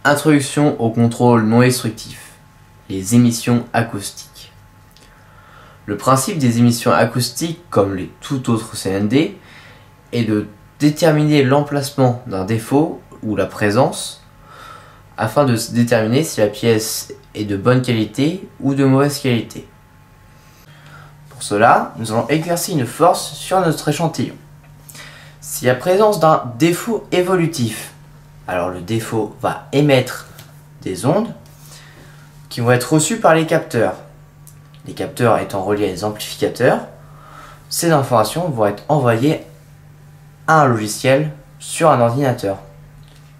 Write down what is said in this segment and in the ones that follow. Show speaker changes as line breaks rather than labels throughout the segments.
Introduction au contrôle non destructif, les émissions acoustiques. Le principe des émissions acoustiques, comme les tout autres CND, est de déterminer l'emplacement d'un défaut ou la présence afin de déterminer si la pièce est de bonne qualité ou de mauvaise qualité. Pour cela, nous allons exercer une force sur notre échantillon. Si la présence d'un défaut évolutif, alors le défaut va émettre des ondes qui vont être reçues par les capteurs. Les capteurs étant reliés à des amplificateurs, ces informations vont être envoyées à un logiciel sur un ordinateur.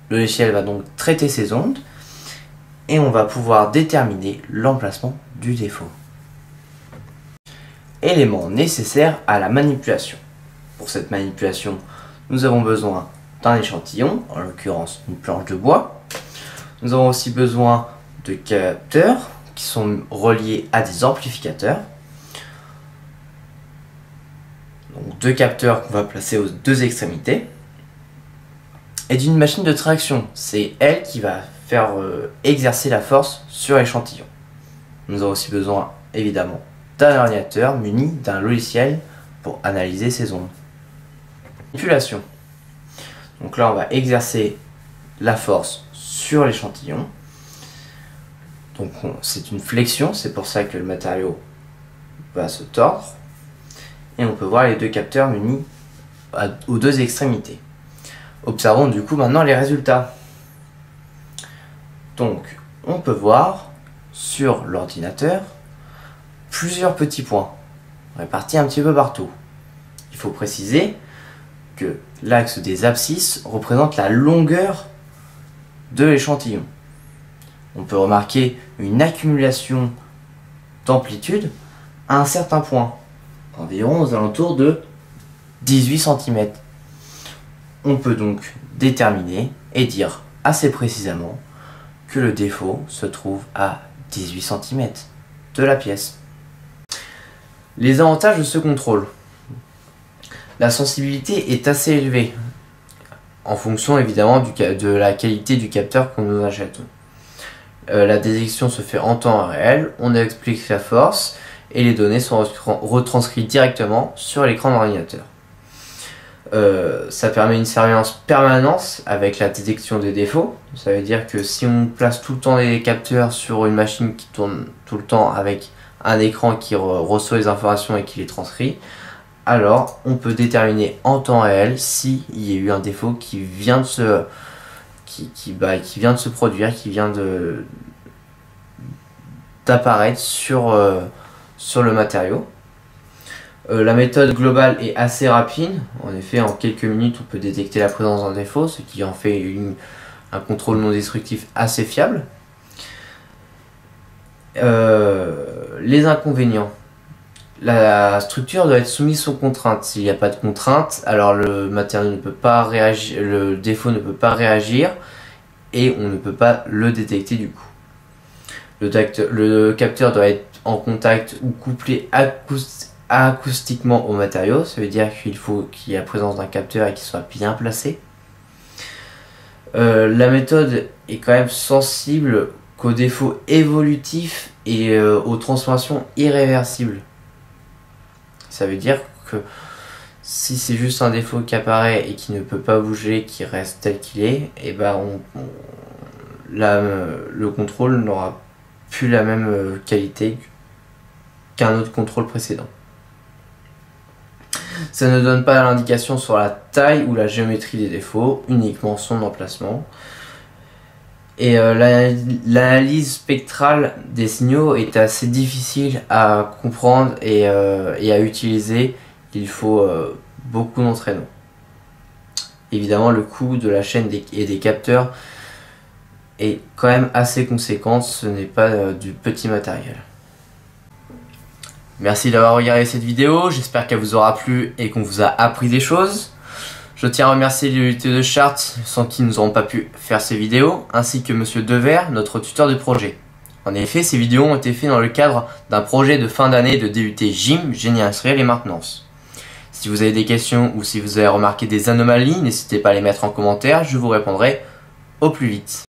Le logiciel va donc traiter ces ondes et on va pouvoir déterminer l'emplacement du défaut. Éléments nécessaires à la manipulation. Pour cette manipulation, nous avons besoin d'un échantillon, en l'occurrence une planche de bois. Nous avons aussi besoin de capteurs qui sont reliés à des amplificateurs. Donc deux capteurs qu'on va placer aux deux extrémités. Et d'une machine de traction, c'est elle qui va faire exercer la force sur l'échantillon. Nous avons aussi besoin évidemment d'un ordinateur muni d'un logiciel pour analyser ces ondes. Manipulation. Donc là on va exercer la force sur l'échantillon. Donc c'est une flexion, c'est pour ça que le matériau va se tordre. Et on peut voir les deux capteurs munis aux deux extrémités. Observons du coup maintenant les résultats. Donc on peut voir sur l'ordinateur plusieurs petits points répartis un petit peu partout. Il faut préciser que l'axe des abscisses représente la longueur de l'échantillon. On peut remarquer une accumulation d'amplitude à un certain point, environ aux alentours de 18 cm. On peut donc déterminer et dire assez précisément que le défaut se trouve à 18 cm de la pièce. Les avantages de ce contrôle. La sensibilité est assez élevée, en fonction évidemment de la qualité du capteur qu'on nous achète. La détection se fait en temps réel, on explique la force et les données sont retranscrites directement sur l'écran d'ordinateur. Ça permet une surveillance permanente avec la détection des défauts. Ça veut dire que si on place tout le temps les capteurs sur une machine qui tourne tout le temps avec un écran qui reçoit les informations et qui les transcrit, alors on peut déterminer en temps réel s'il y a eu un défaut qui vient de se, qui vient de se produire, qui vient d'apparaître sur le matériau. La méthode globale est assez rapide. En effet, en quelques minutes, on peut détecter la présence d'un défaut, ce qui en fait un contrôle non destructif assez fiable. Les inconvénients. La structure doit être soumise aux contraintes. S'il n'y a pas de contrainte, alors le matériau ne peut pas réagir, le défaut ne peut pas réagir et on ne peut pas le détecter du coup. Le capteur doit être en contact ou couplé acoustiquement au matériau. Ça veut dire qu'il faut qu'il y ait la présence d'un capteur et qu'il soit bien placé. La méthode est quand même sensible qu'aux défauts évolutifs et aux transformations irréversibles. Ça veut dire que si c'est juste un défaut qui apparaît et qui ne peut pas bouger, qui reste tel qu'il est, et ben le contrôle n'aura plus la même qualité qu'un autre contrôle précédent. Ça ne donne pas l'indication sur la taille ou la géométrie des défauts, uniquement son emplacement. Et l'analyse spectrale des signaux est assez difficile à comprendre et à utiliser. Il faut beaucoup d'entraînement. Évidemment, le coût de la chaîne et des capteurs est quand même assez conséquent. Ce n'est pas du petit matériel. Merci d'avoir regardé cette vidéo. J'espère qu'elle vous aura plu et qu'on vous a appris des choses. Je tiens à remercier l'unité de Chartres, sans qui nous n'aurons pas pu faire ces vidéos, ainsi que Monsieur Devers, notre tuteur de projet. En effet, ces vidéos ont été faites dans le cadre d'un projet de fin d'année de DUT GIM, Génie Industriel et Maintenance. Si vous avez des questions ou si vous avez remarqué des anomalies, n'hésitez pas à les mettre en commentaire, je vous répondrai au plus vite.